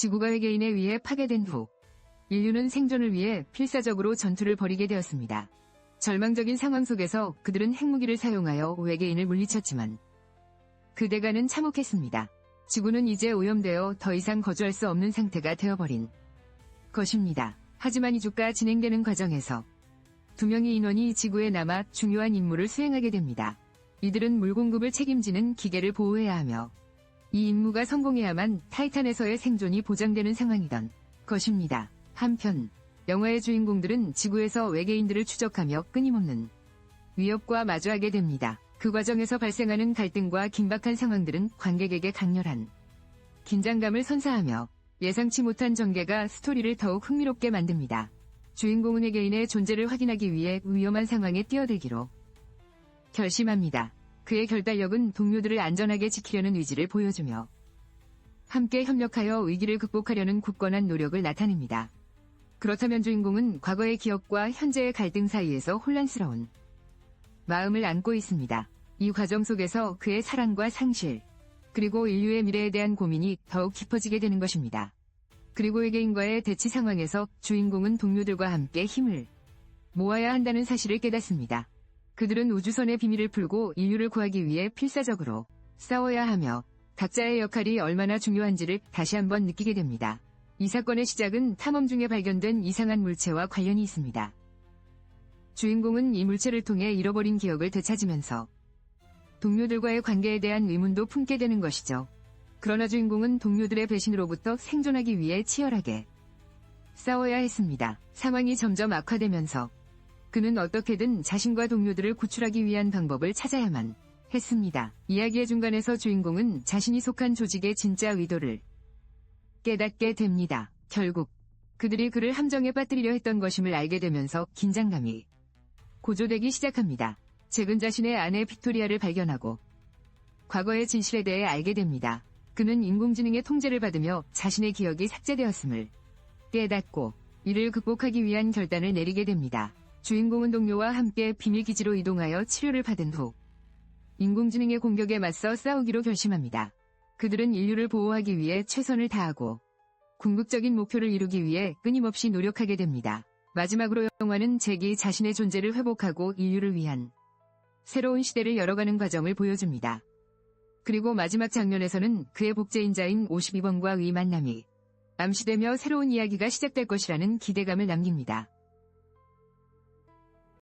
지구가 외계인에 의해 파괴된 후 인류는 생존을 위해 필사적으로 전투를 벌이게 되었습니다. 절망적인 상황 속에서 그들은 핵무기를 사용하여 외계인을 물리쳤지만 그 대가는 참혹했습니다. 지구는 이제 오염되어 더 이상 거주할 수 없는 상태가 되어버린 것입니다. 하지만 이주가 진행되는 과정에서 2명의 인원이 지구에 남아 중요한 임무를 수행하게 됩니다. 이들은 물 공급을 책임지는 기계를 보호해야 하며 이 임무가 성공해야만 타이탄에서의 생존이 보장되는 상황이던 것입니다. 한편 영화의 주인공들은 지구에서 외계인들을 추적하며 끊임없는 위협과 마주하게 됩니다. 그 과정에서 발생하는 갈등과 긴박한 상황들은 관객에게 강렬한 긴장감을 선사하며 예상치 못한 전개가 스토리를 더욱 흥미롭게 만듭니다. 주인공은 외계인의 존재를 확인하기 위해 위험한 상황에 뛰어들기로 결심합니다. 그의 결단력은 동료들을 안전하게 지키려는 의지를 보여주며 함께 협력하여 위기를 극복하려는 굳건한 노력을 나타냅니다. 그렇다면 주인공은 과거의 기억과 현재의 갈등 사이에서 혼란스러운 마음을 안고 있습니다. 이 과정 속에서 그의 사랑과 상실, 그리고 인류의 미래에 대한 고민이 더욱 깊어지게 되는 것입니다. 그리고 외계인과의 대치 상황에서 주인공은 동료들과 함께 힘을 모아야 한다는 사실을 깨닫습니다. 그들은 우주선의 비밀을 풀고 인류를 구하기 위해 필사적으로 싸워야 하며 각자의 역할이 얼마나 중요한지를 다시 한번 느끼게 됩니다. 이 사건의 시작은 탐험 중에 발견된 이상한 물체와 관련이 있습니다. 주인공은 이 물체를 통해 잃어버린 기억을 되찾으면서 동료들과의 관계에 대한 의문도 품게 되는 것이죠. 그러나 주인공은 동료들의 배신으로부터 생존하기 위해 치열하게 싸워야 했습니다. 상황이 점점 악화되면서 그는 어떻게든 자신과 동료들을 구출하기 위한 방법을 찾아야만 했습니다. 이야기의 중간에서 주인공은 자신이 속한 조직의 진짜 의도를 깨닫게 됩니다. 결국 그들이 그를 함정에 빠뜨리려 했던 것임을 알게 되면서 긴장감이 고조되기 시작합니다. 잭은 자신의 아내 빅토리아를 발견하고 과거의 진실에 대해 알게 됩니다. 그는 인공지능의 통제를 받으며 자신의 기억이 삭제되었음을 깨닫고 이를 극복하기 위한 결단을 내리게 됩니다. 주인공은 동료와 함께 비밀기지로 이동하여 치료를 받은 후 인공지능의 공격에 맞서 싸우기로 결심합니다. 그들은 인류를 보호하기 위해 최선을 다하고 궁극적인 목표를 이루기 위해 끊임없이 노력하게 됩니다. 마지막으로 영화는 잭이 자신의 존재를 회복하고 인류를 위한 새로운 시대를 열어가는 과정을 보여줍니다. 그리고 마지막 장면에서는 그의 복제인자인 52번과의 만남이 암시되며 새로운 이야기가 시작될 것이라는 기대감을 남깁니다.